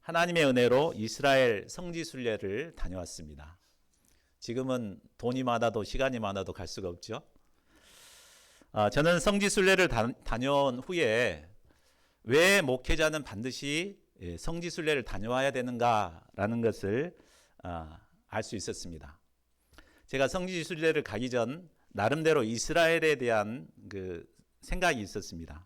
하나님의 은혜로 이스라엘 성지순례를 다녀왔습니다. 지금은 돈이 많아도 시간이 많아도 갈 수가 없죠. 저는 성지순례를 다녀온 후에 왜 목회자는 반드시 성지순례를 다녀와야 되는가라는 것을 알 수 있었습니다. 제가 성지순례를 가기 전 나름대로 이스라엘에 대한 그 생각이 있었습니다.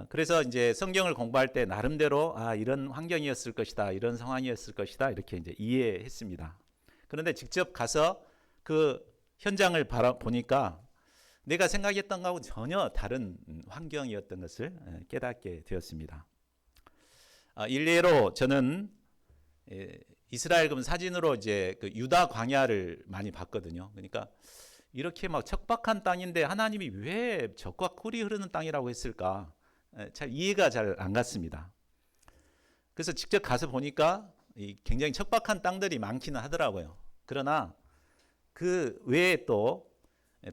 그래서 이제 성경을 공부할 때 나름대로 이런 환경이었을 것이다, 이런 상황이었을 것이다 이렇게 이제 이해했습니다. 그런데 직접 가서 그 현장을 보니까 내가 생각했던 것하고 전혀 다른 환경이었던 것을 깨닫게 되었습니다. 일례로 저는 이스라엘 그럼 사진으로 이제 그 유다 광야를 많이 봤거든요. 그러니까 이렇게 막 척박한 땅인데 하나님이 왜 젖과 꿀이 흐르는 땅이라고 했을까? 잘 이해가 잘 안 갔습니다. 그래서 직접 가서 보니까 굉장히 척박한 땅들이 많기는 하더라고요. 그러나 그 외에 또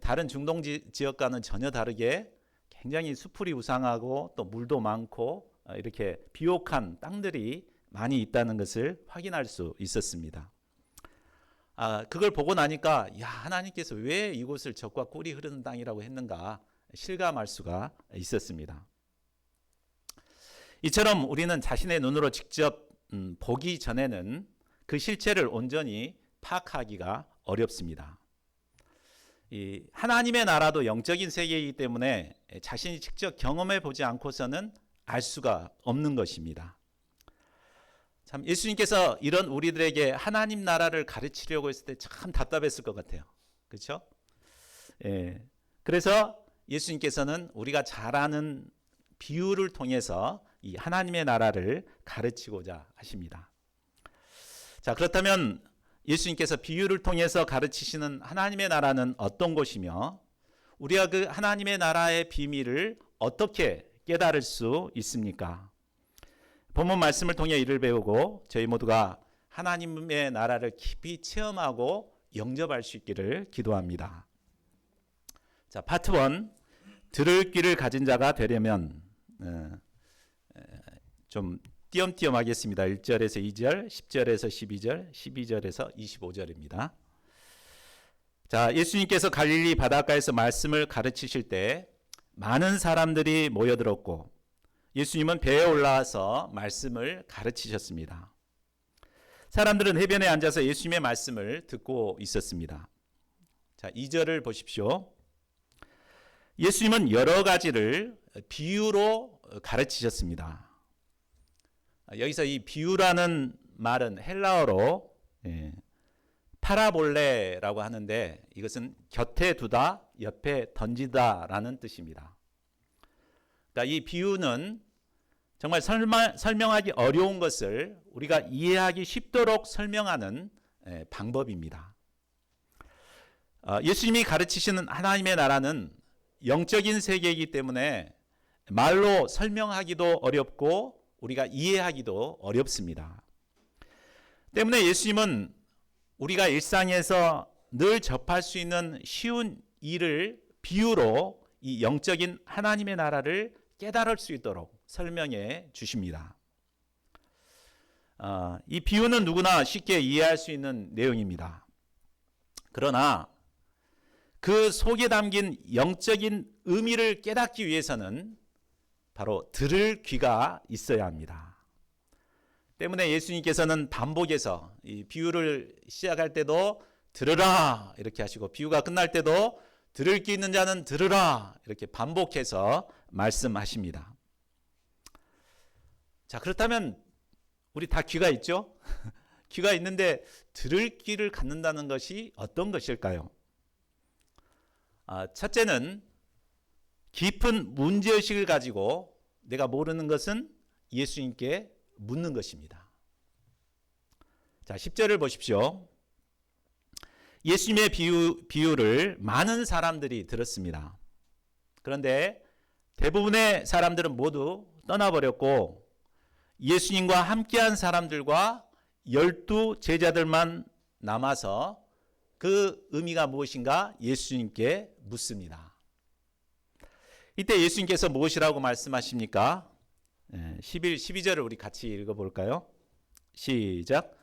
다른 중동 지역과는 전혀 다르게 굉장히 수풀이 우상하고 또 물도 많고 이렇게 비옥한 땅들이 많이 있다는 것을 확인할 수 있었습니다. 그걸 보고 나니까 하나님께서 왜 이곳을 젖과 꿀이 흐르는 땅이라고 했는가 실감할 수가 있었습니다. 이처럼 우리는 자신의 눈으로 직접 보기 전에는 그 실체를 온전히 파악하기가 어렵습니다. 이 하나님의 나라도 영적인 세계이기 때문에 자신이 직접 경험해 보지 않고서는 알 수가 없는 것입니다. 참 예수님께서 이런 우리들에게 하나님 나라를 가르치려고 했을 때 참 답답했을 것 같아요. 그렇죠? 그래서 예수님께서는 우리가 잘 아는 비유를 통해서 이 하나님의 나라를 가르치고자 하십니다. 자, 그렇다면 예수님께서 비유를 통해서 가르치시는 하나님의 나라는 어떤 곳이며 우리가 그 하나님의 나라의 비밀을 어떻게 깨달을 수 있습니까? 본문 말씀을 통해 이를 배우고 저희 모두가 하나님의 나라를 깊이 체험하고 영접할 수 있기를 기도합니다. 자, 파트 1. 들을 귀를 가진 자가 되려면 좀 띄엄띄엄 하겠습니다. 1절에서 2절, 10절에서 12절, 12절에서 25절입니다. 자, 예수님께서 갈릴리 바닷가에서 말씀을 가르치실 때 많은 사람들이 모여들었고 예수님은 배에 올라와서 말씀을 가르치셨습니다. 사람들은 해변에 앉아서 예수님의 말씀을 듣고 있었습니다. 자, 2절을 보십시오. 예수님은 여러 가지를 비유로 가르치셨습니다. 여기서 이 비유라는 말은 헬라어로 파라볼레라고 하는데 이것은 곁에 두다, 옆에 던지다라는 뜻입니다. 그러니까 이 비유는 정말 설명하기 어려운 것을 우리가 이해하기 쉽도록 설명하는 방법입니다. 예수님이 가르치시는 하나님의 나라는 영적인 세계이기 때문에 말로 설명하기도 어렵고 우리가 이해하기도 어렵습니다. 때문에 예수님은 우리가 일상에서 늘 접할 수 있는 쉬운 일을 비유로 이 영적인 하나님의 나라를 깨달을 수 있도록 설명해 주십니다. 이 비유는 누구나 쉽게 이해할 수 있는 내용입니다. 그러나 그 속에 담긴 영적인 의미를 깨닫기 위해서는 바로 들을 귀가 있어야 합니다. 때문에 예수님께서는 반복해서 이 비유를 시작할 때도 들으라 이렇게 하시고 비유가 끝날 때도 들을 귀 있는 자는 들으라 이렇게 반복해서 말씀하십니다. 자, 그렇다면 우리 다 귀가 있죠? 귀가 있는데 들을 귀를 갖는다는 것이 어떤 것일까요? 첫째는 깊은 문제의식을 가지고 내가 모르는 것은 예수님께 묻는 것입니다. 자, 10절을 보십시오. 예수님의 비유를 많은 사람들이 들었습니다. 그런데 대부분의 사람들은 모두 떠나버렸고 예수님과 함께한 사람들과 12 제자들만 남아서 그 의미가 무엇인가 예수님께 묻습니다. 이때 예수님께서 무엇이라고 말씀하십니까? 11, 12절을 우리 같이 읽어볼까요? 시작.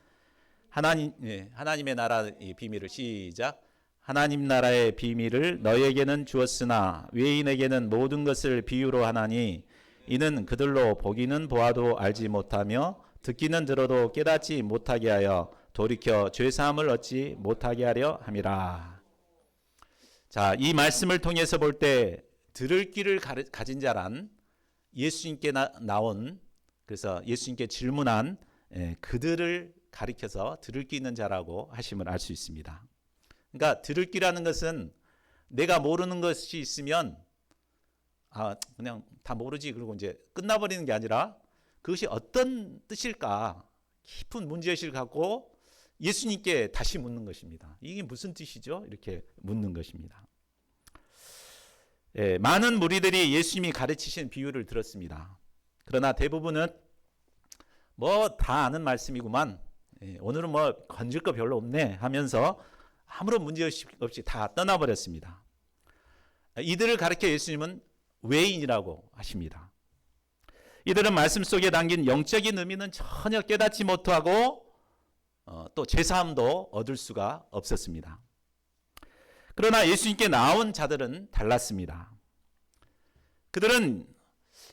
하나님의 나라의 비밀을 시작. 하나님 나라의 비밀을 너희에게는 주었으나 외인에게는 모든 것을 비유로 하나니 이는 그들로 보기는 보아도 알지 못하며 듣기는 들어도 깨닫지 못하게 하여 돌이켜 죄사함을 얻지 못하게 하려 함이라. 자, 이 말씀을 통해서 볼 때 들을 귀를 가진 자란 예수님께 나온, 그래서 예수님께 질문한 그들을 가리켜서 들을 귀 있는 자라고 하심을 알 수 있습니다. 그러니까 들을 귀라는 것은 내가 모르는 것이 있으면 그냥 다 모르지 그러고 이제 끝나버리는 게 아니라 그것이 어떤 뜻일까 깊은 문제의식을 갖고 예수님께 다시 묻는 것입니다. 이게 무슨 뜻이죠? 이렇게 묻는 것입니다. 많은 무리들이 예수님이 가르치신 비유를 들었습니다. 그러나 대부분은 뭐 다 아는 말씀이구만, 오늘은 뭐 건질 거 별로 없네 하면서 아무런 문제의식 없이 다 떠나버렸습니다. 이들을 가르쳐 예수님은 외인이라고 하십니다. 이들은 말씀 속에 담긴 영적인 의미는 전혀 깨닫지 못하고 또 제사함도 얻을 수가 없었습니다. 그러나 예수님께 나온 자들은 달랐습니다. 그들은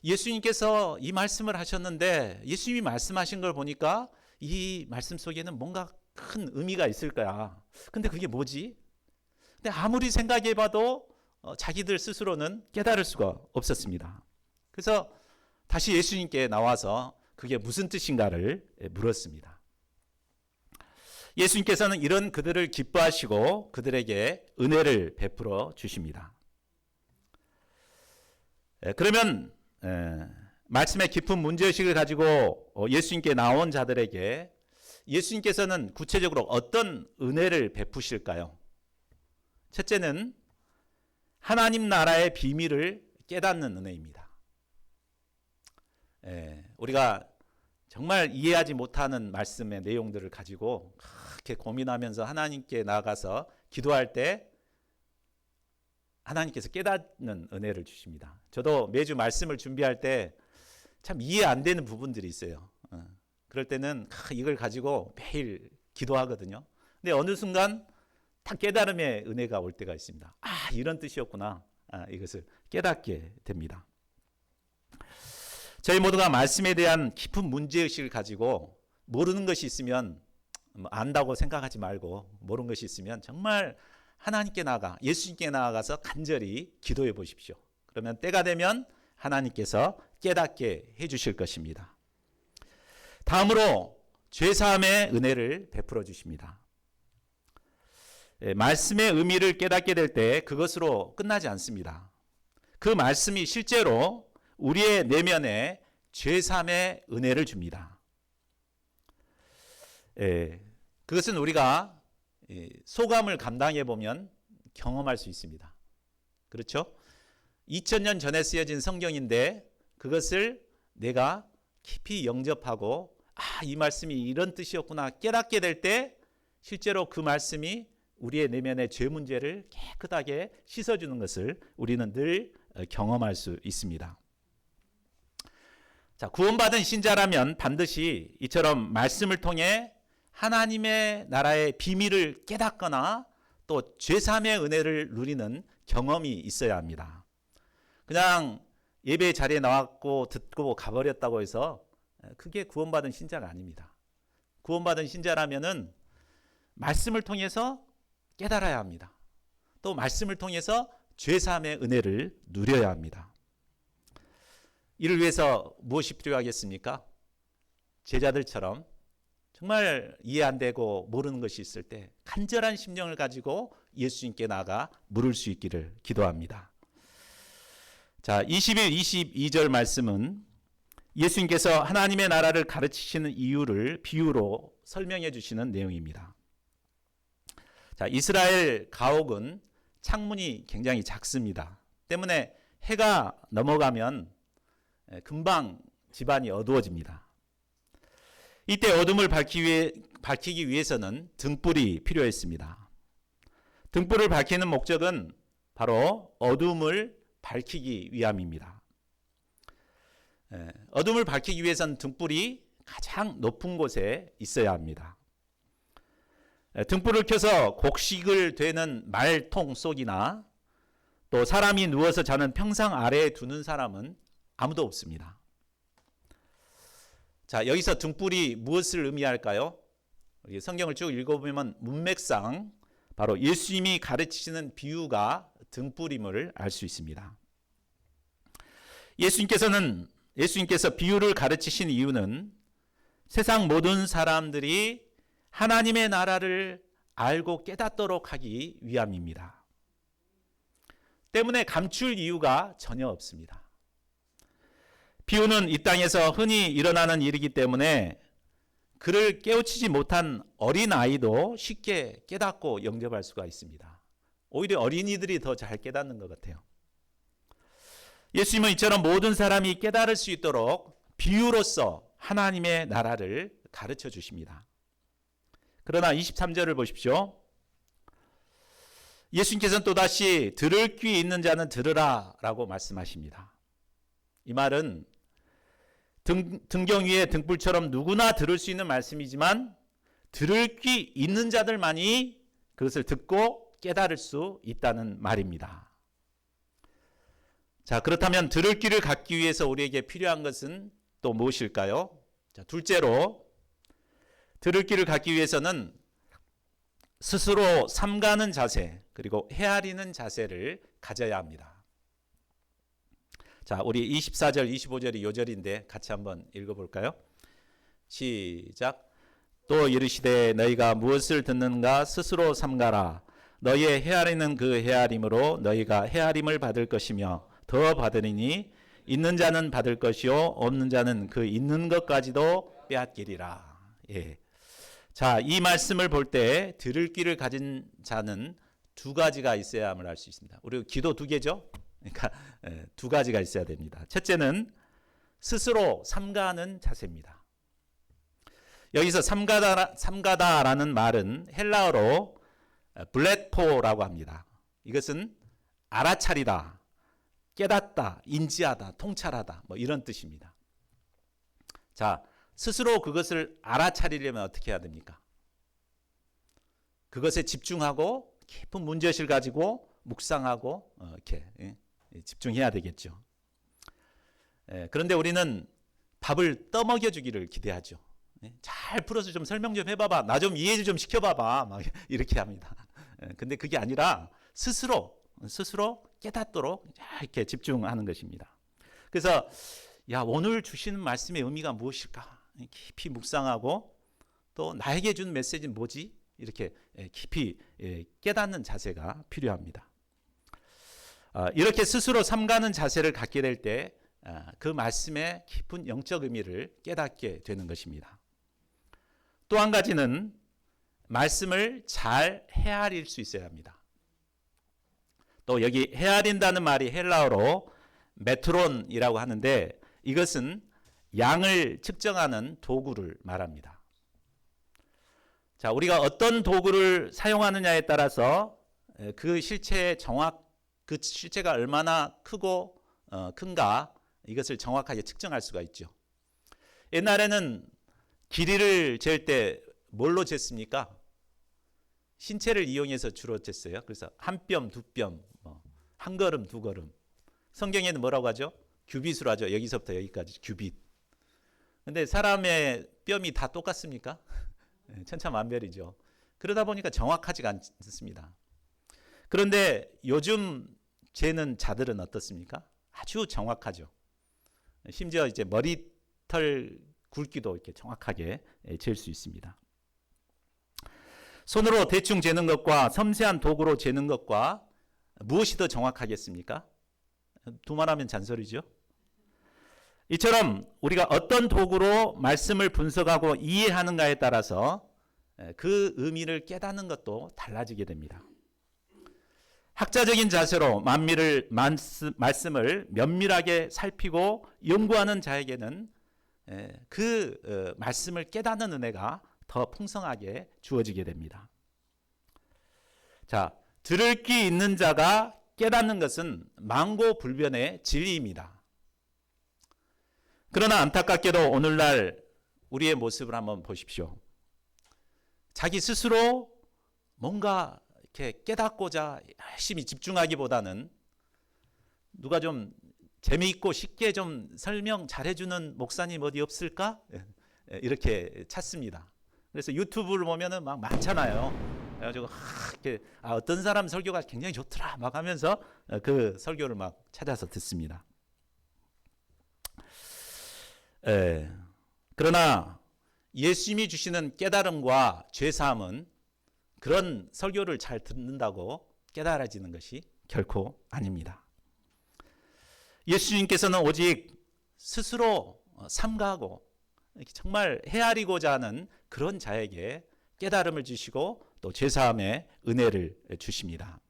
예수님께서 이 말씀을 하셨는데 예수님이 말씀하신 걸 보니까 이 말씀 속에는 뭔가 큰 의미가 있을 거야. 근데 그게 뭐지? 근데 아무리 생각해봐도 자기들 스스로는 깨달을 수가 없었습니다. 그래서 다시 예수님께 나와서 그게 무슨 뜻인가를 물었습니다. 예수님께서는 이런 그들을 기뻐하시고 그들에게 은혜를 베풀어 주십니다. 그러면 말씀의 깊은 문제의식을 가지고 예수님께 나온 자들에게 예수님께서는 구체적으로 어떤 은혜를 베푸실까요? 첫째는 하나님 나라의 비밀을 깨닫는 은혜입니다. 우리가 정말 이해하지 못하는 말씀의 내용들을 가지고 그렇게 고민하면서 하나님께 나아가서 기도할 때 하나님께서 깨닫는 은혜를 주십니다. 저도 매주 말씀을 준비할 때 참 이해 안 되는 부분들이 있어요. 그럴 때는 이걸 가지고 매일 기도하거든요. 근데 어느 순간 딱 깨달음의 은혜가 올 때가 있습니다. 이런 뜻이었구나. 이것을 깨닫게 됩니다. 저희 모두가 말씀에 대한 깊은 문제의식을 가지고 모르는 것이 있으면 안다고 생각하지 말고 모르는 것이 있으면 정말 하나님께 나아가 예수님께 나아가서 간절히 기도해 보십시오. 그러면 때가 되면 하나님께서 깨닫게 해주실 것입니다. 다음으로 죄사함의 은혜를 베풀어 주십니다. 말씀의 의미를 깨닫게 될 때 그것으로 끝나지 않습니다. 그 말씀이 실제로 우리의 내면에 죄사함의 은혜를 줍니다. 그것은 우리가 소감을 감당해 보면 경험할 수 있습니다. 그렇죠? 2000년 전에 쓰여진 성경인데 그것을 내가 깊이 영접하고 이 말씀이 이런 뜻이었구나 깨닫게 될 때 실제로 그 말씀이 우리의 내면의 죄 문제를 깨끗하게 씻어주는 것을 우리는 늘 경험할 수 있습니다. 자, 구원받은 신자라면 반드시 이처럼 말씀을 통해 하나님의 나라의 비밀을 깨닫거나 또 죄사함의 은혜를 누리는 경험이 있어야 합니다. 그냥 예배 자리에 나왔고 듣고 가버렸다고 해서 그게 구원받은 신자가 아닙니다. 구원받은 신자라면은 말씀을 통해서 깨달아야 합니다. 또 말씀을 통해서 죄사함의 은혜를 누려야 합니다. 이를 위해서 무엇이 필요하겠습니까? 제자들처럼 정말 이해 안 되고 모르는 것이 있을 때 간절한 심령을 가지고 예수님께 나아가 물을 수 있기를 기도합니다. 자, 21, 22절 말씀은 예수님께서 하나님의 나라를 가르치시는 이유를 비유로 설명해 주시는 내용입니다. 자, 이스라엘 가옥은 창문이 굉장히 작습니다. 때문에 해가 넘어가면 금방 집안이 어두워집니다. 이때 어둠을 밝히기 위해서는 등불이 필요했습니다. 등불을 밝히는 목적은 바로 어둠을 밝히기 위함입니다. 어둠을 밝히기 위해서는 등불이 가장 높은 곳에 있어야 합니다. 등불을 켜서 곡식을 되는 말통 속이나 또 사람이 누워서 자는 평상 아래에 두는 사람은 아무도 없습니다. 자, 여기서 등불이 무엇을 의미할까요? 성경을 쭉 읽어보면 문맥상 바로 예수님이 가르치시는 비유가 등불임을 알 수 있습니다. 예수님께서 비유를 가르치신 이유는 세상 모든 사람들이 하나님의 나라를 알고 깨닫도록 하기 위함입니다. 때문에 감출 이유가 전혀 없습니다. 비유는 이 땅에서 흔히 일어나는 일이기 때문에 그를 깨우치지 못한 어린아이도 쉽게 깨닫고 영접할 수가 있습니다. 오히려 어린이들이 더 잘 깨닫는 것 같아요. 예수님은 이처럼 모든 사람이 깨달을 수 있도록 비유로서 하나님의 나라를 가르쳐 주십니다. 그러나 23절을 보십시오. 예수님께서는 또다시 들을 귀 있는 자는 들으라 라고 말씀하십니다. 이 말은 등경 위에 등불처럼 누구나 들을 수 있는 말씀이지만 들을 귀 있는 자들만이 그것을 듣고 깨달을 수 있다는 말입니다. 자, 그렇다면 들을 귀를 갖기 위해서 우리에게 필요한 것은 또 무엇일까요? 자, 둘째로 들을 귀를 갖기 위해서는 스스로 삼가는 자세 그리고 헤아리는 자세를 가져야 합니다. 자, 우리 24절 25절이 요절인데 같이 한번 읽어볼까요? 시작. 또 이르시되 너희가 무엇을 듣는가 스스로 삼가라. 너희의 헤아리는 그 헤아림으로 너희가 헤아림을 받을 것이며 더 받으리니 있는 자는 받을 것이요 없는 자는 그 있는 것까지도 빼앗기리라. 예. 자, 이 말씀을 볼 때 들을 귀를 가진 자는 두 가지가 있어야 함을 알 수 있습니다. 우리 귀도 두 개죠? 그러니까 두 가지가 있어야 됩니다. 첫째는 스스로 삼가하는 자세입니다. 여기서 삼가다라는 말은 헬라어로 블레포라고 합니다. 이것은 알아차리다, 깨닫다, 인지하다, 통찰하다 뭐 이런 뜻입니다. 자, 스스로 그것을 알아차리려면 어떻게 해야 됩니까? 그것에 집중하고 깊은 문제의식을 가지고 묵상하고 이렇게 집중해야 되겠죠. 그런데 우리는 밥을 떠먹여 주기를 기대하죠. 잘 풀어서 좀 설명 좀 해봐봐. 나 좀 이해 좀 시켜봐봐. 막 이렇게 합니다. 근데 그게 아니라 스스로 깨닫도록 이렇게 집중하는 것입니다. 그래서 오늘 주시는 말씀의 의미가 무엇일까? 깊이 묵상하고 또 나에게 준 메시지는 뭐지? 이렇게 깊이 깨닫는 자세가 필요합니다. 이렇게 스스로 삼가는 자세를 갖게 될 때 그 말씀의 깊은 영적 의미를 깨닫게 되는 것입니다. 또 한 가지는 말씀을 잘 헤아릴 수 있어야 합니다. 또 여기 헤아린다는 말이 헬라어로 메트론이라고 하는데 이것은 양을 측정하는 도구를 말합니다. 자, 우리가 어떤 도구를 사용하느냐에 따라서 그 실체가 얼마나 크고 큰가 이것을 정확하게 측정할 수가 있죠. 옛날에는 길이를 잴 때 뭘로 쟀습니까? 신체를 이용해서 주로 쟀어요. 그래서 한 뼘, 두 뼘, 한 걸음, 두 걸음. 성경에는 뭐라고 하죠? 규빗으로 하죠. 여기서부터 여기까지 규빗. 근데 사람의 뼘이 다 똑같습니까? 천차만별이죠. 그러다 보니까 정확하지가 않습니다. 그런데 요즘 재는 자들은 어떻습니까? 아주 정확하죠. 심지어 이제 머리털 굵기도 이렇게 정확하게 잴 수 있습니다. 손으로 대충 재는 것과 섬세한 도구로 재는 것과 무엇이 더 정확하겠습니까? 두말하면 잔소리죠. 이처럼 우리가 어떤 도구로 말씀을 분석하고 이해하는가에 따라서 그 의미를 깨닫는 것도 달라지게 됩니다. 학자적인 자세로 말씀을 면밀하게 살피고 연구하는 자에게는 그 말씀을 깨닫는 은혜가 더 풍성하게 주어지게 됩니다. 자, 들을 귀 있는 자가 깨닫는 것은 만고불변의 진리입니다. 그러나 안타깝게도 오늘날 우리의 모습을 한번 보십시오. 자기 스스로 뭔가 이렇게 깨닫고자 열심히 집중하기보다는 누가 좀 재미있고 쉽게 좀 설명 잘해주는 목사님 어디 없을까? 이렇게 찾습니다. 그래서 유튜브를 보면은 막 많잖아요. 그래가지고 이렇게 어떤 사람 설교가 굉장히 좋더라 막 하면서 그 설교를 막 찾아서 듣습니다. 그러나 예수님이 주시는 깨달음과 죄사함은 그런 설교를 잘 듣는다고 깨달아지는 것이 결코 아닙니다. 예수님께서는 오직 스스로 삼가하고 정말 헤아리고자 하는 그런 자에게 깨달음을 주시고 또 죄사함의 은혜를 주십니다.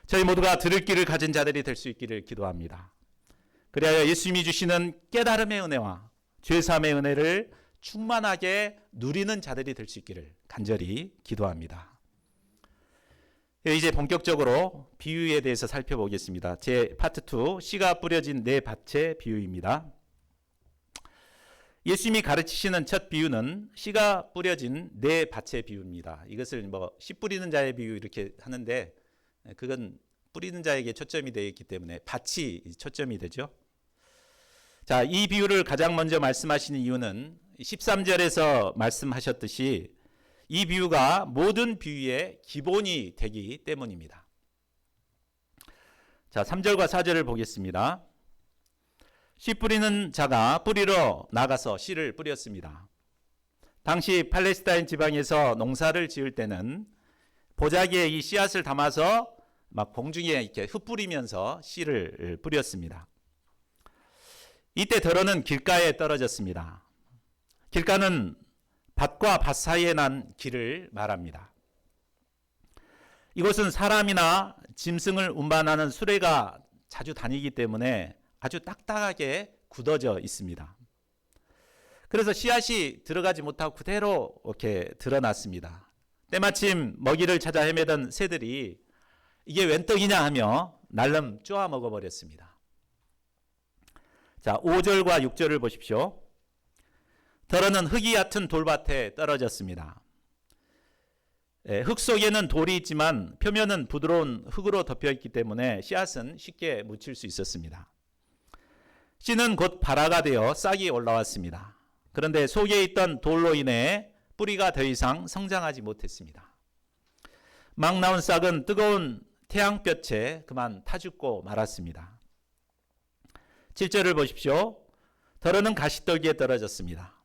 저희 모두가 들을 길을 가진 자들이 될 수 있기를 기도합니다. 그래야 예수님이 주시는 깨달음의 은혜와 죄사함의 은혜를 충만하게 누리는 자들이 될 수 있기를 간절히 기도합니다. 이제 본격적으로 비유에 대해서 살펴보겠습니다. 제 파트 2, 씨가 뿌려진 네 밭의 비유입니다. 예수님이 가르치시는 첫 비유는 씨가 뿌려진 네 밭의 비유입니다. 이것을 씨 뿌리는 자의 비유 이렇게 하는데 그건 뿌리는 자에게 초점이 되어 있기 때문에 밭이 초점이 되죠. 자, 이 비유를 가장 먼저 말씀하시는 이유는 13절에서 말씀하셨듯이 이 비유가 모든 비유의 기본이 되기 때문입니다. 자, 3절과 4절을 보겠습니다. 씨 뿌리는 자가 뿌리러 나가서 씨를 뿌렸습니다. 당시 팔레스타인 지방에서 농사를 지을 때는 보자기에 이 씨앗을 담아서 막 공중에 이렇게 흩뿌리면서 씨를 뿌렸습니다. 이때 덜어는 길가에 떨어졌습니다. 길가는 밭과 밭 사이에 난 길을 말합니다. 이곳은 사람이나 짐승을 운반하는 수레가 자주 다니기 때문에 아주 딱딱하게 굳어져 있습니다. 그래서 씨앗이 들어가지 못하고 그대로 이렇게 드러났습니다. 때마침 먹이를 찾아 헤매던 새들이 이게 웬 떡이냐 하며 날름 쪼아 먹어버렸습니다. 자, 5절과 6절을 보십시오. 덜어는 흙이 얕은 돌밭에 떨어졌습니다. 흙 속에는 돌이 있지만 표면은 부드러운 흙으로 덮여있기 때문에 씨앗은 쉽게 묻힐 수 있었습니다. 씨는 곧 발화가 되어 싹이 올라왔습니다. 그런데 속에 있던 돌로 인해 뿌리가 더 이상 성장하지 못했습니다. 막 나온 싹은 뜨거운 태양볕에 그만 타 죽고 말았습니다. 7절을 보십시오. 덜어는 가시떨기에 떨어졌습니다.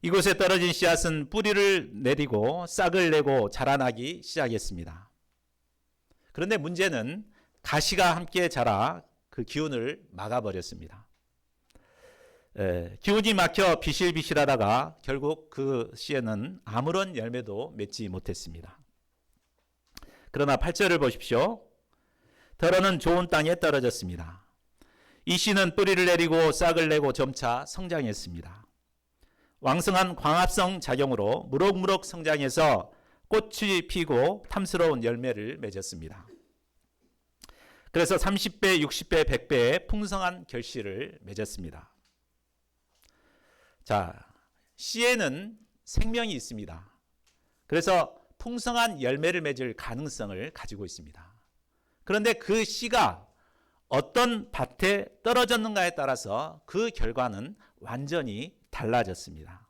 이곳에 떨어진 씨앗은 뿌리를 내리고 싹을 내고 자라나기 시작했습니다. 그런데 문제는 가시가 함께 자라 그 기운을 막아버렸습니다. 기운이 막혀 비실비실하다가 결국 그 씨에는 아무런 열매도 맺지 못했습니다. 그러나 8절을 보십시오. 덜어는 좋은 땅에 떨어졌습니다. 이 씨는 뿌리를 내리고 싹을 내고 점차 성장했습니다. 왕성한 광합성 작용으로 무럭무럭 성장해서 꽃이 피고 탐스러운 열매를 맺었습니다. 그래서 30배, 60배, 100배의 풍성한 결실을 맺었습니다. 자, 씨에는 생명이 있습니다. 그래서 풍성한 열매를 맺을 가능성을 가지고 있습니다. 그런데 그 씨가 어떤 밭에 떨어졌는가에 따라서 그 결과는 완전히 달라졌습니다.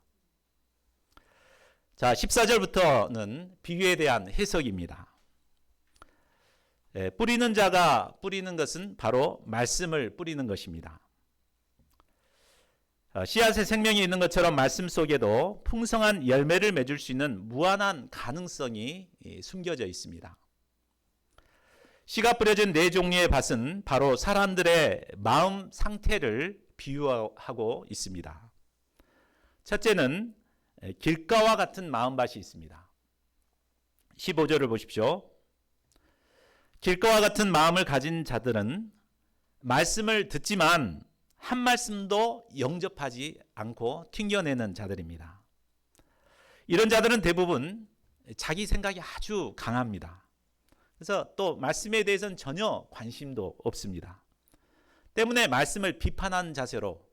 자, 14절부터는 비유에 대한 해석입니다. 뿌리는 자가 뿌리는 것은 바로 말씀을 뿌리는 것입니다. 씨앗에 생명이 있는 것처럼 말씀 속에도 풍성한 열매를 맺을 수 있는 무한한 가능성이 숨겨져 있습니다. 씨가 뿌려진 네 종류의 밭은 바로 사람들의 마음 상태를 비유하고 있습니다. 첫째는 길가와 같은 마음밭이 있습니다. 15절을 보십시오. 길가와 같은 마음을 가진 자들은 말씀을 듣지만 한 말씀도 영접하지 않고 튕겨내는 자들입니다. 이런 자들은 대부분 자기 생각이 아주 강합니다. 그래서 또 말씀에 대해서는 전혀 관심도 없습니다. 때문에 말씀을 비판하는 자세로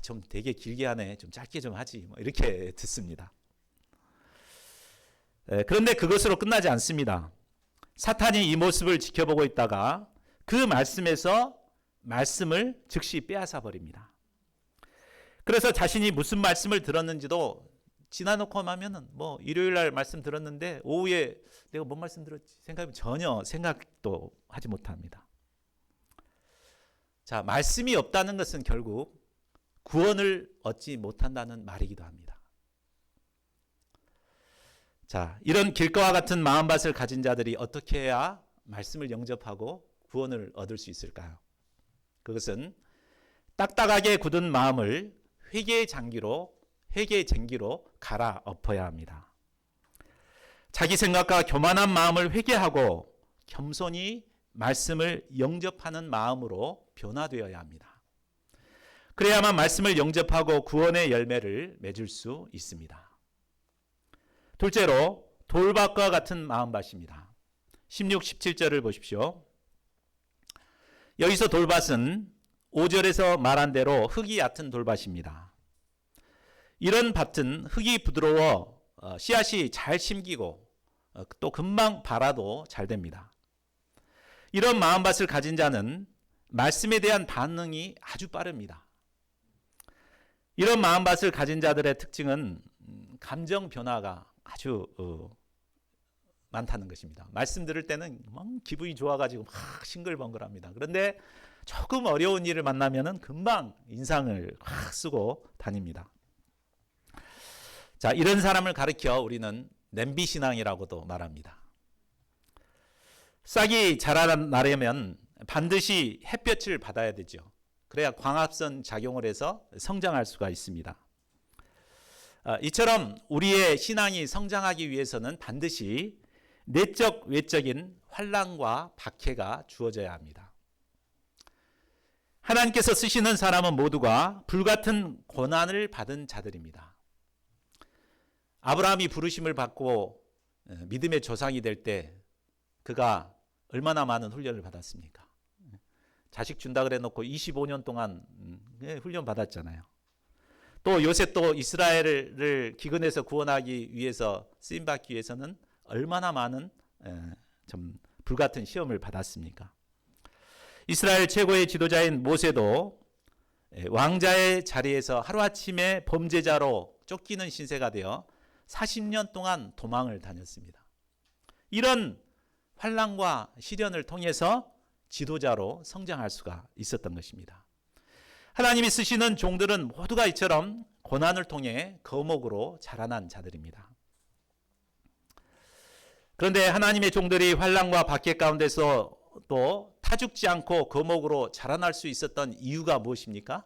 좀 되게 길게 하네. 좀 짧게 좀 하지. 뭐 이렇게 듣습니다. 그런데 그것으로 끝나지 않습니다. 사탄이 이 모습을 지켜보고 있다가 그 말씀에서 말씀을 즉시 빼앗아 버립니다. 그래서 자신이 무슨 말씀을 들었는지도 지나놓고 하면은 뭐 일요일 날 말씀 들었는데 오후에 내가 뭔 말씀 들었지 생각하면 전혀 생각도 하지 못합니다. 자, 말씀이 없다는 것은 결국 구원을 얻지 못한다는 말이기도 합니다. 자, 이런 길가와 같은 마음밭을 가진 자들이 어떻게 해야 말씀을 영접하고 구원을 얻을 수 있을까요? 그것은 딱딱하게 굳은 마음을 회개의 쟁기로 갈아엎어야 합니다. 자기 생각과 교만한 마음을 회개하고 겸손히 말씀을 영접하는 마음으로 변화되어야 합니다. 그래야만 말씀을 영접하고 구원의 열매를 맺을 수 있습니다. 둘째로 돌밭과 같은 마음밭입니다. 16, 17절을 보십시오. 여기서 돌밭은 5절에서 말한 대로 흙이 얕은 돌밭입니다. 이런 밭은 흙이 부드러워 씨앗이 잘 심기고 또 금방 발아도 잘 됩니다. 이런 마음밭을 가진 자는 말씀에 대한 반응이 아주 빠릅니다. 이런 마음밭을 가진 자들의 특징은 감정 변화가 아주 많다는 것입니다. 말씀 들을 때는 막 기분이 좋아가지고 막 싱글벙글합니다. 그런데 조금 어려운 일을 만나면은 금방 인상을 확 쓰고 다닙니다. 자, 이런 사람을 가리켜 우리는 냄비신앙이라고도 말합니다. 싹이 자라나려면 반드시 햇볕을 받아야 되죠. 그래야 광합선 작용을 해서 성장할 수가 있습니다. 이처럼 우리의 신앙이 성장하기 위해서는 반드시 내적 외적인 환난과 박해가 주어져야 합니다. 하나님께서 쓰시는 사람은 모두가 불같은 고난을 받은 자들입니다. 아브라함이 부르심을 받고 믿음의 조상이 될 때 그가 얼마나 많은 훈련을 받았습니까? 자식 준다 그래 놓고 25년 동안 훈련 받았잖아요. 또 요셉도 이스라엘을 기근에서 구원하기 위해서 쓰임 받기 위해서는 얼마나 많은 좀 불같은 시험을 받았습니까? 이스라엘 최고의 지도자인 모세도 왕자의 자리에서 하루아침에 범죄자로 쫓기는 신세가 되어 40년 동안 도망을 다녔습니다. 이런 환난과 시련을 통해서 지도자로 성장할 수가 있었던 것입니다. 하나님이 쓰시는 종들은 모두가 이처럼 고난을 통해 거목으로 자라난 자들입니다. 그런데 하나님의 종들이 환난과 박해 가운데서 또 타죽지 않고 거목으로 자라날 수 있었던 이유가 무엇입니까?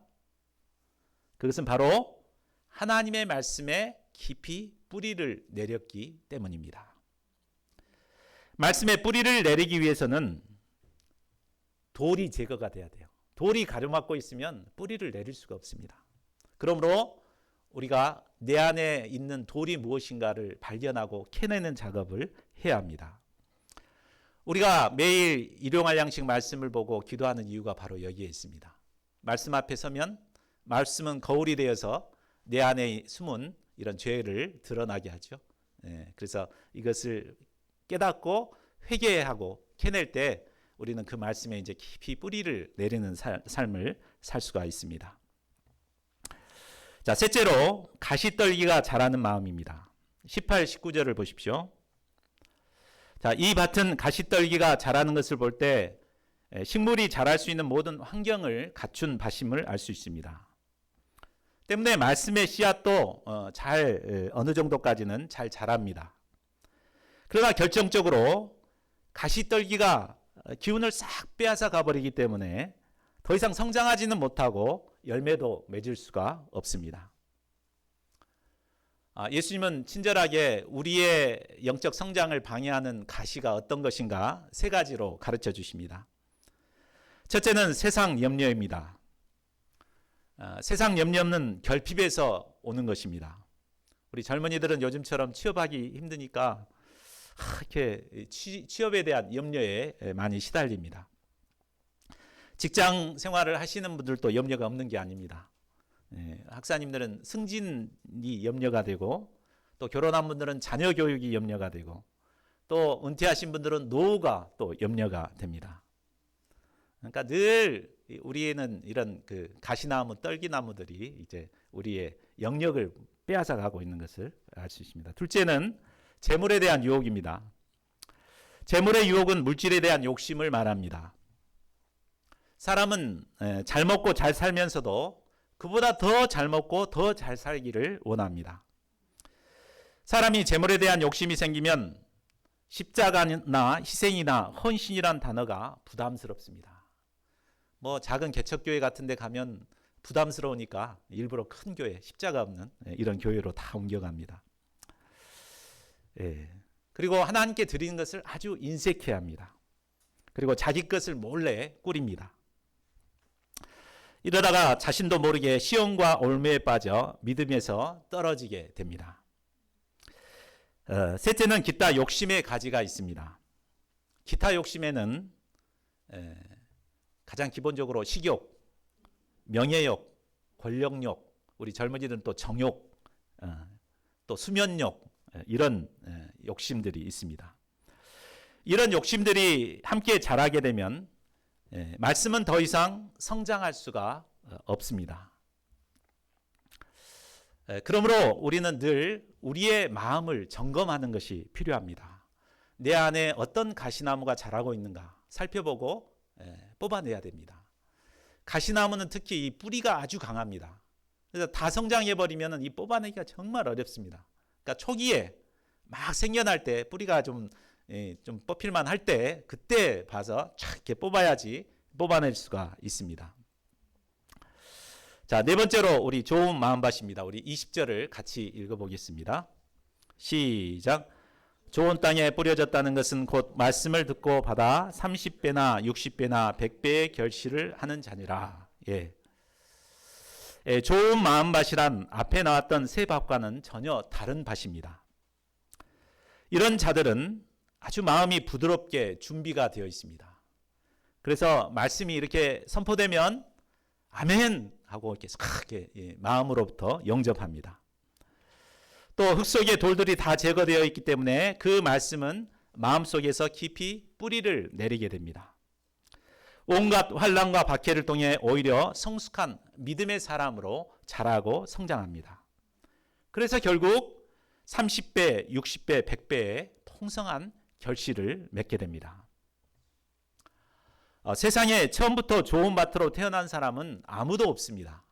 그것은 바로 하나님의 말씀에 깊이 뿌리를 내렸기 때문입니다. 말씀에 뿌리를 내리기 위해서는 돌이 제거가 돼야 돼요. 돌이 가로막고 있으면 뿌리를 내릴 수가 없습니다. 그러므로 우리가 내 안에 있는 돌이 무엇인가를 발견하고 캐내는 작업을 해야 합니다. 우리가 매일 일용할 양식 말씀을 보고 기도하는 이유가 바로 여기에 있습니다. 말씀 앞에 서면 말씀은 거울이 되어서 내 안에 숨은 이런 죄를 드러나게 하죠. 그래서 이것을 깨닫고 회개하고 캐낼 때 우리는 그 말씀에 이제 깊이 뿌리를 내리는 삶을 살 수가 있습니다. 자, 셋째로 가시떨기가 자라는 마음입니다. 18, 19절을 보십시오. 자, 이 밭은 가시떨기가 자라는 것을 볼 때 식물이 자랄 수 있는 모든 환경을 갖춘 밭임을 알 수 있습니다. 때문에 말씀의 씨앗도 어느 정도까지는 잘 자랍니다. 그러나 결정적으로 가시떨기가 기운을 싹 빼앗아 가버리기 때문에 더 이상 성장하지는 못하고 열매도 맺을 수가 없습니다. 예수님은 친절하게 우리의 영적 성장을 방해하는 가시가 어떤 것인가 세 가지로 가르쳐 주십니다. 첫째는 세상 염려입니다. 세상 염려는 결핍에서 오는 것입니다. 우리 젊은이들은 요즘처럼 취업하기 힘드니까 이렇게 취업에 대한 염려에 많이 시달립니다. 직장 생활을 하시는 분들도 염려가 없는 게 아닙니다. 학사님들은 승진이 염려가 되고, 또 결혼한 분들은 자녀 교육이 염려가 되고, 또 은퇴하신 분들은 노후가 또 염려가 됩니다. 그러니까 늘 우리는 이런 그 가시나무, 떨기나무들이 이제 우리의 영역을 빼앗아 가고 있는 것을 알 수 있습니다. 둘째는 재물에 대한 유혹입니다. 재물의 유혹은 물질에 대한 욕심을 말합니다. 사람은 잘 먹고 잘 살면서도 그보다 더 잘 먹고 더 잘 살기를 원합니다. 사람이 재물에 대한 욕심이 생기면 십자가나 희생이나 헌신이란 단어가 부담스럽습니다. 뭐 작은 개척교회 같은 데 가면 부담스러우니까 일부러 큰 교회, 십자가 없는 이런 교회로 다 옮겨갑니다. 그리고 하나님께 드리는 것을 아주 인색해야 합니다. 그리고 자기 것을 몰래 꾸립니다. 이러다가 자신도 모르게 시험과 올무에 빠져 믿음에서 떨어지게 됩니다. 셋째는 기타 욕심의 가지가 있습니다. 기타 욕심에는 가장 기본적으로 식욕, 명예욕, 권력욕, 우리 젊은이들은 또 정욕, 또 수면욕, 이런 욕심들이 있습니다. 이런 욕심들이 함께 자라게 되면 말씀은 더 이상 성장할 수가 없습니다. 그러므로 우리는 늘 우리의 마음을 점검하는 것이 필요합니다. 내 안에 어떤 가시나무가 자라고 있는가 살펴보고 뽑아내야 됩니다. 가시나무는 특히 이 뿌리가 아주 강합니다. 그래서 다 성장해버리면 이 뽑아내기가 정말 어렵습니다. 그러니까 초기에 막 생겨날 때 뿌리가 좀 뽑힐만 할 때 그때 봐서 촥 이렇게 뽑아야지 뽑아낼 수가 있습니다. 자, 네 번째로 우리 좋은 마음밭입니다. 우리 20절을 같이 읽어보겠습니다. 시작. 좋은 땅에 뿌려졌다는 것은 곧 말씀을 듣고 받아 30배나 60배나 100배의 결실을 하는 자니라. 좋은 마음밭이란 앞에 나왔던 세 밭과는 전혀 다른 밭입니다. 이런 자들은 아주 마음이 부드럽게 준비가 되어 있습니다. 그래서 말씀이 이렇게 선포되면 아멘 하고 이렇게 크게 마음으로부터 영접합니다. 또 흙 속에 돌들이 다 제거되어 있기 때문에 그 말씀은 마음속에서 깊이 뿌리를 내리게 됩니다. 온갖 환난과 박해를 통해 오히려 성숙한 믿음의 사람으로 자라고 성장합니다. 그래서 결국 30배, 60배, 100배의 풍성한 결실을 맺게 됩니다. 세상에 처음부터 좋은 밭으로 태어난 사람은 아무도 없습니다.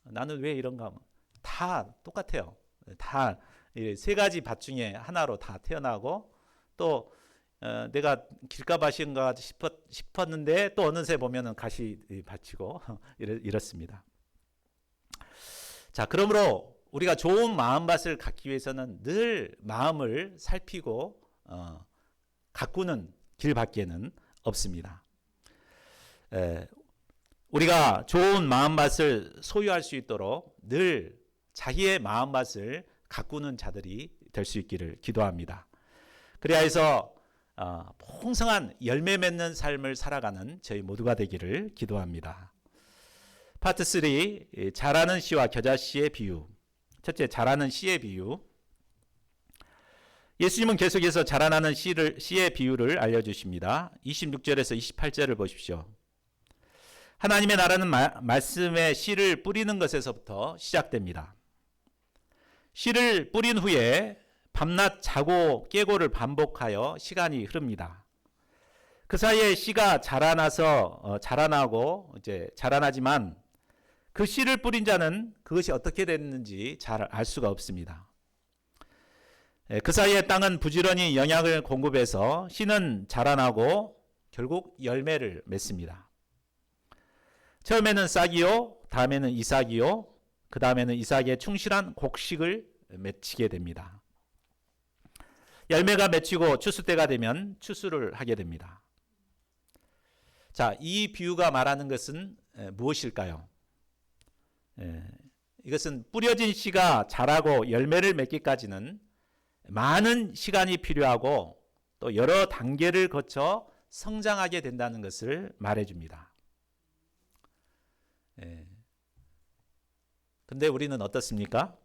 나는 왜 이런가 하면 다 똑같아요. 다 세 가지 밭 중에 하나로 다 태어나고 또 내가 길가밭인가 싶었는데 또 어느새 보면은 가시밭이고 이렇습니다. 자, 그러므로 우리가 좋은 마음밭을 갖기 위해서는 늘 마음을 살피고 가꾸는 길밖에는 없습니다. 우리가 좋은 마음밭을 소유할 수 있도록 늘 자기의 마음밭을 가꾸는 자들이 될 수 있기를 기도합니다. 그래야 해서 풍성한 열매 맺는 삶을 살아가는 저희 모두가 되기를 기도합니다. 파트 3, 자라는 씨와 겨자씨의 비유. 첫째, 자라는 씨의 비유. 예수님은 계속해서 자라나는 씨의 비유를 알려주십니다. 26절에서 28절을 보십시오. 하나님의 나라는 말씀의 씨를 뿌리는 것에서부터 시작됩니다. 씨를 뿌린 후에 밤낮 자고 깨고를 반복하여 시간이 흐릅니다. 그 사이에 씨가 자라나고 이제 자라나지만 그 씨를 뿌린 자는 그것이 어떻게 됐는지 잘 알 수가 없습니다. 그 사이에 땅은 부지런히 영양을 공급해서 씨는 자라나고 결국 열매를 맺습니다. 처음에는 싹이요, 다음에는 이삭이요, 그 다음에는 이삭의 충실한 곡식을 맺히게 됩니다. 열매가 맺히고 추수 때가 되면 추수를 하게 됩니다. 자, 이 비유가 말하는 것은 무엇일까요? 이것은 뿌려진 씨가 자라고 열매를 맺기까지는 많은 시간이 필요하고 또 여러 단계를 거쳐 성장하게 된다는 것을 말해줍니다. 근데 우리는 어떻습니까?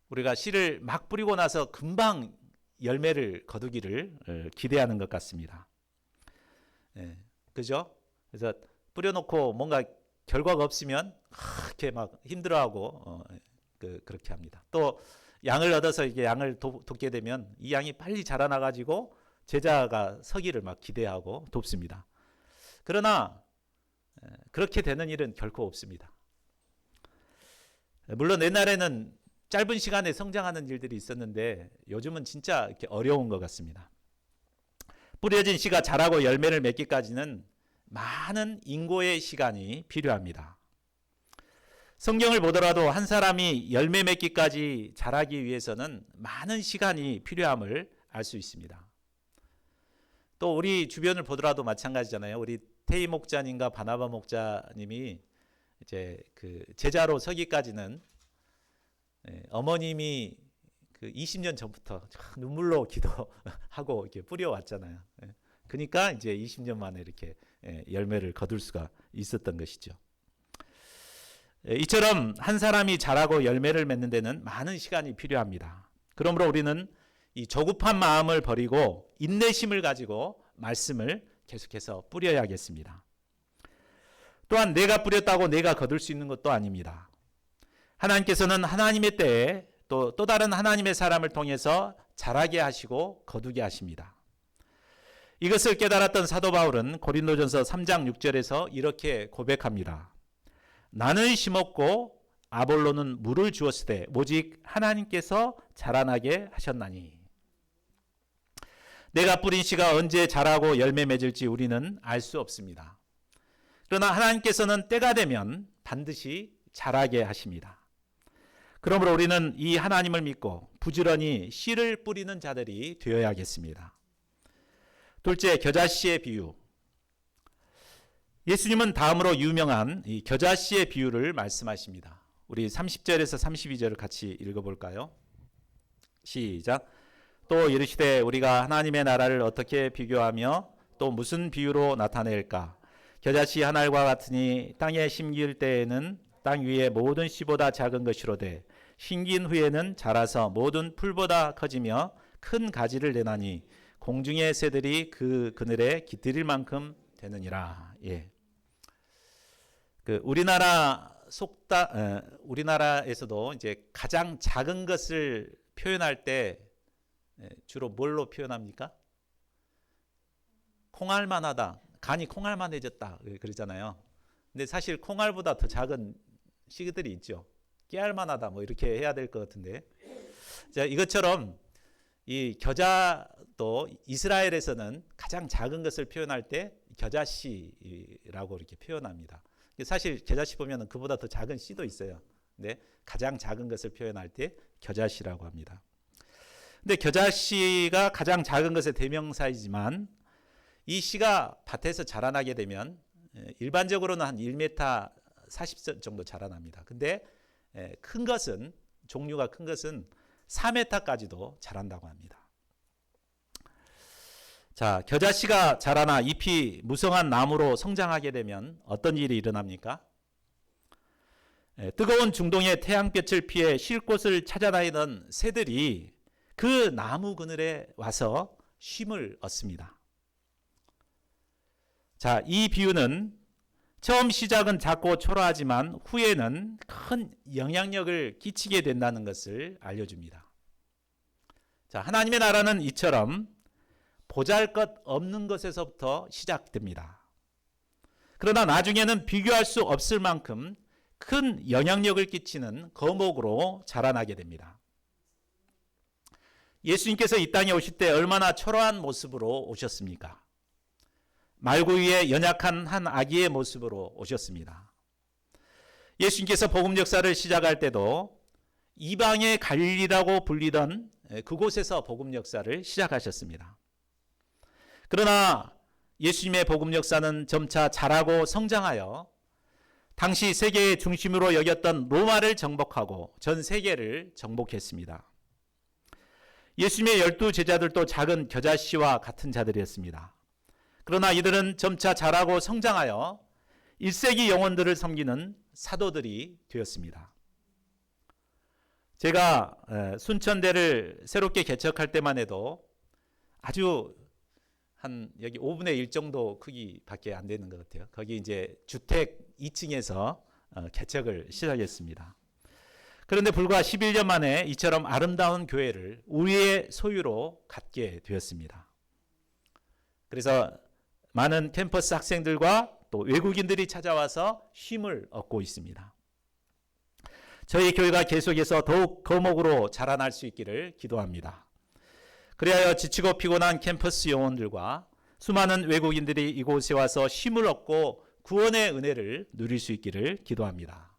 우리가 씨를 막 뿌리고 나서 금방 열매를 거두기를 기대하는 것 같습니다. 예, 그죠? 그래서 뿌려놓고 뭔가 결과가 없으면 이렇게 막 힘들어하고 그렇게 합니다. 또 양을 얻어서 이게 양을 돕게 되면 이 양이 빨리 자라나가지고 제자가 서기를 막 기대하고 돕습니다. 그러나 그렇게 되는 일은 결코 없습니다. 물론 옛날에는 짧은 시간에 성장하는 일들이 있었는데 요즘은 진짜 이렇게 어려운 것 같습니다. 뿌려진 씨가 자라고 열매를 맺기까지는 많은 인고의 시간이 필요합니다. 성경을 보더라도 한 사람이 열매 맺기까지 자라기 위해서는 많은 시간이 필요함을 알 수 있습니다. 또 우리 주변을 보더라도 마찬가지잖아요. 우리 태희 목자님과 바나바 목자님이 이제 그 제자로 서기까지는 어머님이 그 20년 전부터 눈물로 기도하고 이렇게 뿌려왔잖아요. 그러니까 이제 20년 만에 이렇게 열매를 거둘 수가 있었던 것이죠. 이처럼 한 사람이 자라고 열매를 맺는 데는 많은 시간이 필요합니다. 그러므로 우리는 이 조급한 마음을 버리고 인내심을 가지고 말씀을 계속해서 뿌려야겠습니다. 또한 내가 뿌렸다고 내가 거둘 수 있는 것도 아닙니다. 하나님께서는 하나님의 때에 또 다른 하나님의 사람을 통해서 자라게 하시고 거두게 하십니다. 이것을 깨달았던 사도 바울은 고린도전서 3장 6절에서 이렇게 고백합니다. 나는 심었고 아볼로는 물을 주었으되 오직 하나님께서 자라나게 하셨나니. 내가 뿌린 씨가 언제 자라고 열매 맺을지 우리는 알 수 없습니다. 그러나 하나님께서는 때가 되면 반드시 자라게 하십니다. 그러므로 우리는 이 하나님을 믿고 부지런히 씨를 뿌리는 자들이 되어야겠습니다. 둘째, 겨자씨의 비유. 예수님은 다음으로 유명한 이 겨자씨의 비유를 말씀하십니다. 우리 30절에서 32절을 같이 읽어볼까요? 시작. 또 이르시되 우리가 하나님의 나라를 어떻게 비교하며 또 무슨 비유로 나타낼까? 겨자씨 한 알과 같으니 땅에 심길 때에는 땅 위의 모든 씨보다 작은 것이로되 심긴 후에는 자라서 모든 풀보다 커지며 큰 가지를 내나니 공중의 새들이 그 그늘에 깃들일 만큼 되느니라. 예. 우리나라에서도 이제 가장 작은 것을 표현할 때 주로 뭘로 표현합니까? 콩알만하다. 간이 콩알만해졌다. 그러잖아요. 근데 사실 콩알보다 더 작은 씨들이 있죠. 깨알만하다. 뭐 이렇게 해야 될 것 같은데. 자, 이것처럼 이 겨자도 이스라엘에서는 가장 작은 것을 표현할 때 겨자씨라고 이렇게 표현합니다. 사실 겨자씨 보면 그보다 더 작은 씨도 있어요. 근데 가장 작은 것을 표현할 때 겨자씨라고 합니다. 근데 겨자씨가 가장 작은 것의 대명사이지만 이 씨가 밭에서 자라나게 되면 일반적으로는 한 1m 40cm 정도 자라납니다. 근데 큰 것은 종류가 큰 것은 4m까지도 자란다고 합니다. 자, 겨자씨가 자라나 잎이 무성한 나무로 성장하게 되면 어떤 일이 일어납니까? 뜨거운 중동의 태양볕을 피해 쉴 곳을 찾아다니던 새들이 그 나무 그늘에 와서 쉼을 얻습니다. 자, 이 비유는 처음 시작은 작고 초라하지만 후에는 큰 영향력을 끼치게 된다는 것을 알려줍니다. 자, 하나님의 나라는 이처럼 보잘것 없는 것에서부터 시작됩니다. 그러나 나중에는 비교할 수 없을 만큼 큰 영향력을 끼치는 거목으로 자라나게 됩니다. 예수님께서 이 땅에 오실 때 얼마나 초라한 모습으로 오셨습니까? 말구 위에 연약한 한 아기의 모습으로 오셨습니다. 예수님께서 복음 역사를 시작할 때도 이방의 갈릴리라고 불리던 그곳에서 복음 역사를 시작하셨습니다. 그러나 예수님의 복음 역사는 점차 자라고 성장하여 당시 세계의 중심으로 여겼던 로마를 정복하고 전 세계를 정복했습니다. 예수님의 12 제자들도 작은 겨자씨와 같은 자들이었습니다. 그러나 이들은 점차 자라고 성장하여 1세기 영혼들을 섬기는 사도들이 되었습니다. 제가 순천대를 새롭게 개척할 때만 해도 아주 한 여기 5분의 1 정도 크기밖에 안 되는 것 같아요. 거기 이제 주택 2층에서 개척을 시작했습니다. 그런데 불과 11년 만에 이처럼 아름다운 교회를 우리의 소유로 갖게 되었습니다. 그래서 많은 캠퍼스 학생들과 또 외국인들이 찾아와서 쉼을 얻고 있습니다. 저희 교회가 계속해서 더욱 거목으로 자라날 수 있기를 기도합니다. 그리하여 지치고 피곤한 캠퍼스 영혼들과 수많은 외국인들이 이곳에 와서 쉼을 얻고 구원의 은혜를 누릴 수 있기를 기도합니다.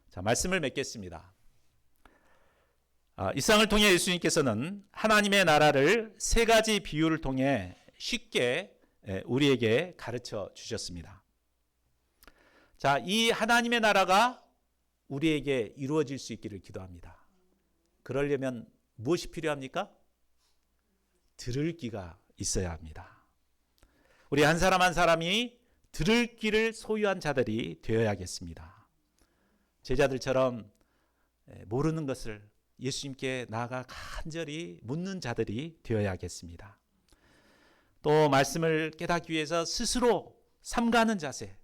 자, 말씀을 맺겠습니다. 이 상을 통해 예수님께서는 하나님의 나라를 세 가지 비유를 통해 쉽게 우리에게 가르쳐 주셨습니다. 자, 이 하나님의 나라가 우리에게 이루어질 수 있기를 기도합니다. 그러려면 무엇이 필요합니까? 들을 귀가 있어야 합니다. 우리 한 사람 한 사람이 들을 귀를 소유한 자들이 되어야겠습니다. 제자들처럼 모르는 것을 예수님께 나아가 간절히 묻는 자들이 되어야겠습니다. 또 말씀을 깨닫기 위해서 스스로 삼가는 자세,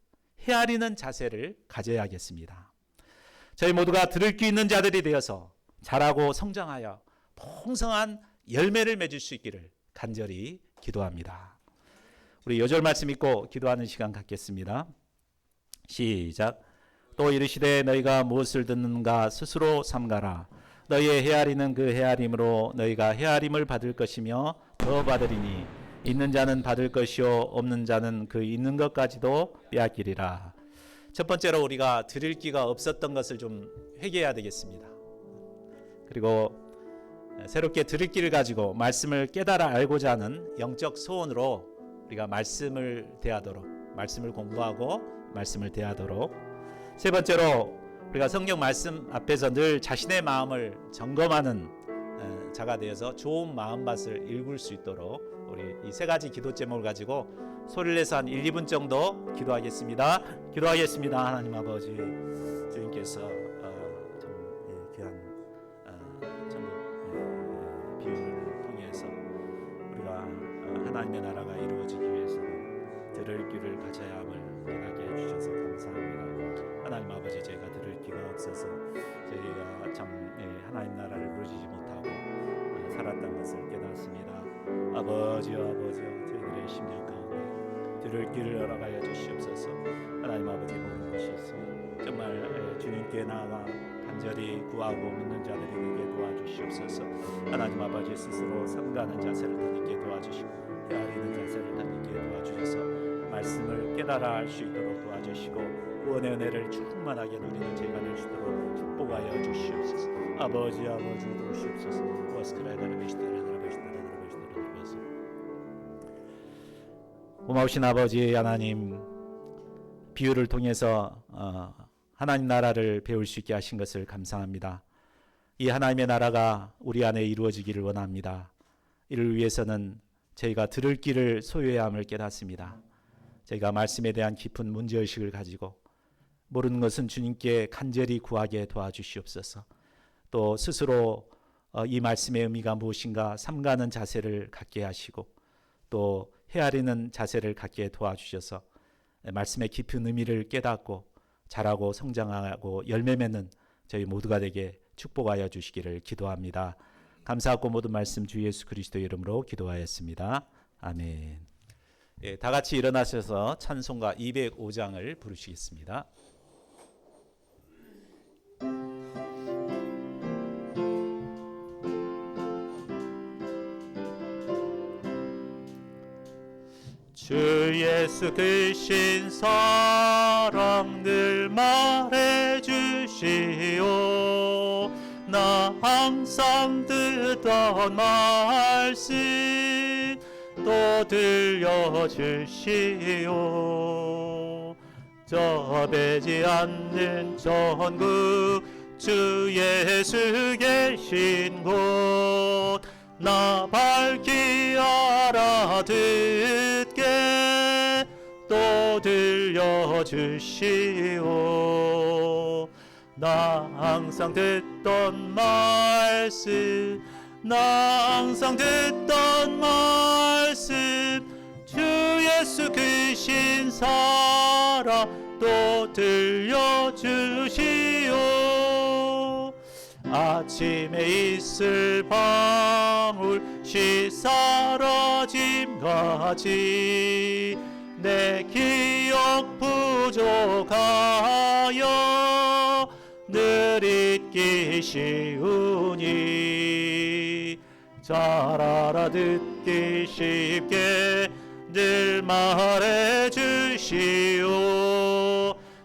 헤아리는 자세를 가져야겠습니다. 저희 모두가 들을 귀 있는 자들이 되어서 자라고 성장하여 풍성한 열매를 맺을 수 있기를 간절히 기도합니다. 우리 요절 말씀 읽고 기도하는 시간 갖겠습니다. 시작. 또 이르시되 너희가 무엇을 듣는가 스스로 삼가라. 너희의 헤아리는 그 헤아림으로 너희가 헤아림을 받을 것이며 더 받으리니 있는 자는 받을 것이요 없는 자는 그 있는 것까지도 빼앗기리라. 첫 번째로 우리가 들을 귀가 없었던 것을 좀 회개해야 되겠습니다. 그리고 새롭게 들을 귀를 가지고 말씀을 깨달아 알고자 하는 영적 소원으로 우리가 말씀을 대하도록, 말씀을 공부하고 말씀을 대하도록. 세 번째로 우리가 성경 말씀 앞에서 늘 자신의 마음을 점검하는 자가 되어서 좋은 마음밭을 읽을 수 있도록 우리 이 세 가지 기도 제목을 가지고 소리를 내서 한 1, 2분 정도 기도하겠습니다. 기도하겠습니다. 하나님 아버지, 주님께서 참 귀한 전국 비유를 통해서 우리가 하나님의 나라가 이루어지기 위해서는 들을 귀를 가져야 함을 깨닫게 해주셔서 감사합니다. 하나님 아버지, 저희가 들을 귀가 없어서 저희가 참 하나님 나라를 누리지 못하고 살았던 것을 깨닫습니다. 아버지요, 저희들의 심령 가운데 들을 귀를 열어가여 주시옵소서. 하나님 아버지, 모든 것이 있으면 정말 주님께 나아가 간절히 구하고 묻는 자들이 되게 도와주시옵소서. 하나님 아버지, 스스로 삼가는 자세를 더있게 도와주시고 헤아리는 자세를 더있게 도와주셔서 말씀을 깨달아 알 수 있도록 도와주시고 구원의 은혜를 충만하게 누리는 저희가 될 수 있도록 축복하여 주시옵소서. 아버지 도우시옵소서. 고마우신 아버지 하나님, 비유를 통해서 하나님 나라를 배울 수 있게 하신 것을 감사합니다. 이 하나님의 나라가 우리 안에 이루어지기를 원합니다. 이를 위해서는 저희가 들을 귀를 소유해야 함을 깨닫습니다. 저희가 말씀에 대한 깊은 문제의식을 가지고 모르는 것은 주님께 간절히 구하게 도와주시옵소서. 또 스스로 이 말씀의 의미가 무엇인가 삼가는 자세를 갖게 하시고 또 헤아리는 자세를 갖게 도와주셔서 말씀의 깊은 의미를 깨닫고 자라고 성장하고 열매 맺는 저희 모두가 되게 축복하여 주시기를 기도합니다. 감사하고 모든 말씀 주 예수 그리스도의 이름으로 기도하였습니다. 아멘. 예, 다 같이 일어나셔서 찬송가 205장을 부르시겠습니다. 주 예수 크신 사랑 늘 말해주시오. 나 항상 듣던 말씀 또 들려주시오. 저 배지 않는 전국 주 예수 계신 곳 나 밝히 알아듣게 또 들려주시오. 나 항상 듣 듣던 말씀 나 항상 듣던 말씀 주 예수 그 신사라 또 들려주시오 아침에 있을 방울씨 사라짐같이 내 기억 부족하여 늘 잊기 쉬우니 잘 알아듣기 쉽게 늘 말해주시오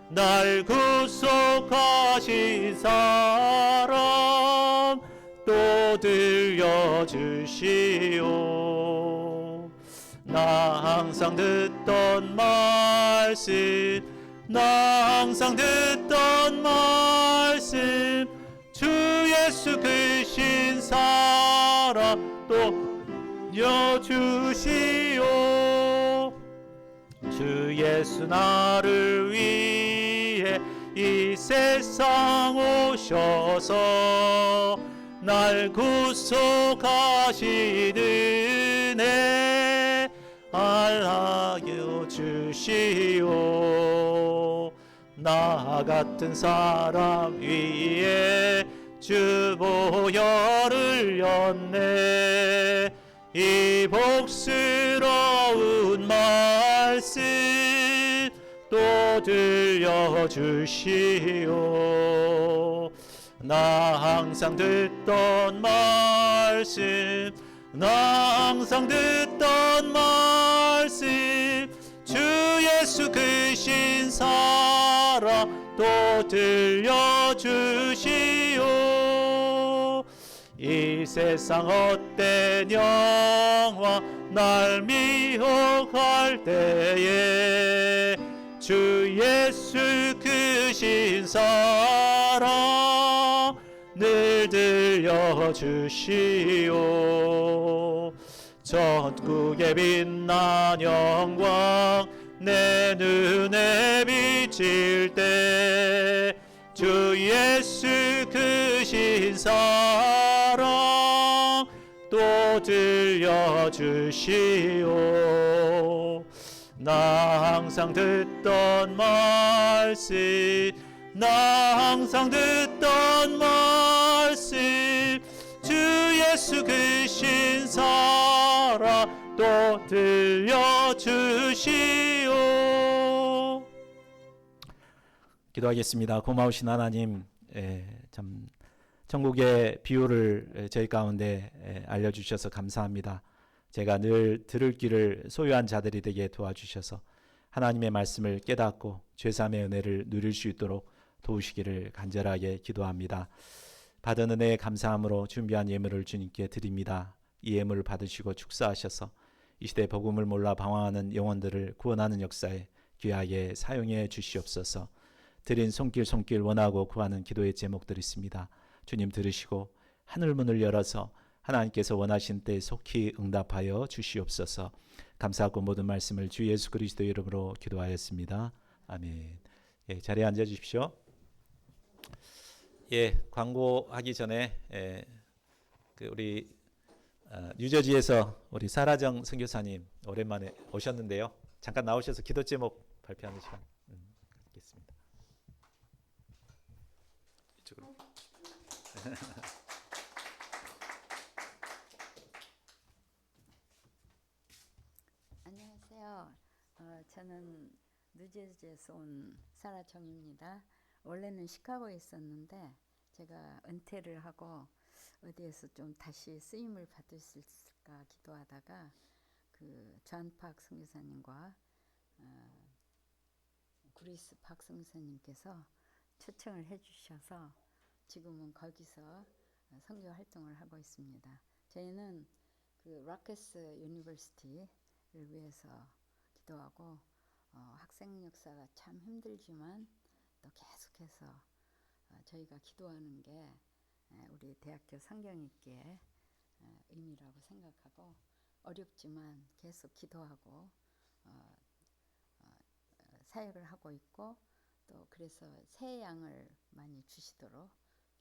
날 구속하신 사랑 또 들려주시오 나 항상 듣던 말씀 나 항상 듣던 말씀 주 예수 그 신사라 또 여주시오 주 예수 나를 위해 이 세상 오셔서 날 구속하시는 알아여 주시오 나 같은 사람 위에 주 보혈을 흘렸네 이 복스러운 말씀 또 들려주시오 나 항상 듣던 말씀 나 항상 듣던 말씀 주 예수 그 신사라 또 들려주시오 이 세상 헛된 영화 날 미혹할 때에 주 예수 그 신사랑 늘 들려주시오 전국에 빛난 영광 내 눈에 비칠 때 주 예수 그 신사랑 또 들려주시오 나 항상 듣던 말씀 나 항상 듣던 말씀 주 예수 그 신사라 또 들려주시오 기도하겠습니다. 고마우신 하나님 참 천국의 비유를 저희 가운데 알려주셔서 감사합니다. 제가 늘 들을 귀를 소유한 자들이 되게 도와주셔서 하나님의 말씀을 깨닫고 죄사함의 은혜를 누릴 수 있도록 도우시기를 간절하게 기도합니다. 받은 은혜에 감사함으로 준비한 예물을 주님께 드립니다. 이 예물을 받으시고 축사하셔서 이 시대 복음을 몰라 방황하는 영혼들을 구원하는 역사에 귀하게 사용해 주시옵소서. 드린 손길 원하고 구하는 기도의 제목들이 있습니다. 주님 들으시고 하늘문을 열어서 하나님께서 원하신 때에 속히 응답하여 주시옵소서. 감사하고 모든 말씀을 주 예수 그리스도 이름으로 기도하였습니다. 아멘. 자리에 앉아 주십시오. 광고하기 전에 우리 뉴저지에서 우리 사라정 선교사님 오랜만에 오셨는데요. 잠깐 나오셔서 기도 제목 발표하는 시간 갖겠습니다. 이쪽으로. 안녕하세요. 저는 뉴저지에서 온 사라정입니다. 원래는 시카고에 있었는데 제가 은퇴를 하고 어디에서 좀 다시 쓰임을 받을 수 있을까 기도하다가 그 존 팍 선교사님과 그리스 팍 선교사님께서 초청을 해주셔서 지금은 거기서 선교 활동을 하고 있습니다. 저희는 그 라케스 유니버시티를 위해서 기도하고 학생 역사가 참 힘들지만 또 계속해서 저희가 기도하는 게 우리 대학교 성경학교의 의미라고 생각하고 어렵지만 계속 기도하고 사역을 하고 있고 또 그래서 새 양을 많이 주시도록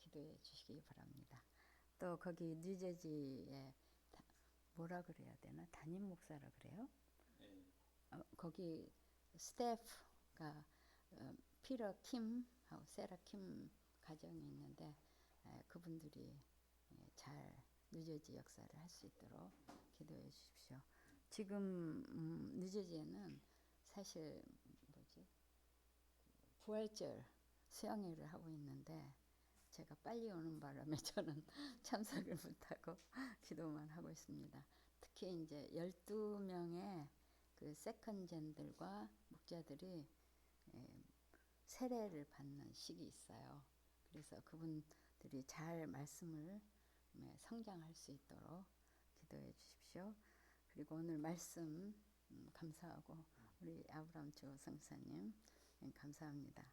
기도 기도해 주시기 바랍니다. 또 거기 뉴저지에 뭐라 그래야 되나? 담임 목사라 그래요? 거기 스태프가 피터 킴하고 세라 킴 가정이 있는데 그분들이 잘 뉴저지 역사를 할 수 있도록 기도해 주십시오. 지금 뉴저지에는 사실 뭐지 부활절 수양회를 하고 있는데 제가 빨리 오는 바람에 저는 참석을 못하고 기도만 하고 있습니다. 특히 이제 12명의 그 세컨젠들과 목자들이 세례를 받는 시기 있어요. 그래서 그분들이 잘 말씀을 성장할 수 있도록 기도해 주십시오. 그리고 오늘 말씀 감사하고 우리 아브람조 성사님 감사합니다.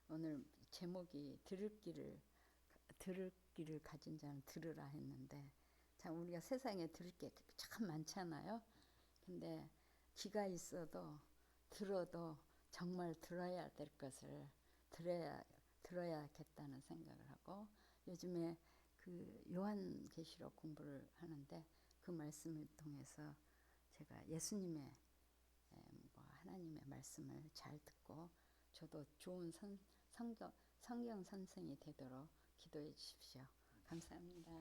오늘 제목이 들을 귀를 가진 자는 들으라 했는데 참 우리가 세상에 들을 게 참 많잖아요. 근데 귀가 있어도 들어도 정말 들어야 될 것을 들어야겠다는 생각을 하고 요즘에 그 요한계시록 공부를 하는데 그 말씀을 통해서 제가 예수님의 하나님의 말씀을 잘 듣고 저도 좋은 성경 선생이 되도록 기도해 주십시오. 감사합니다.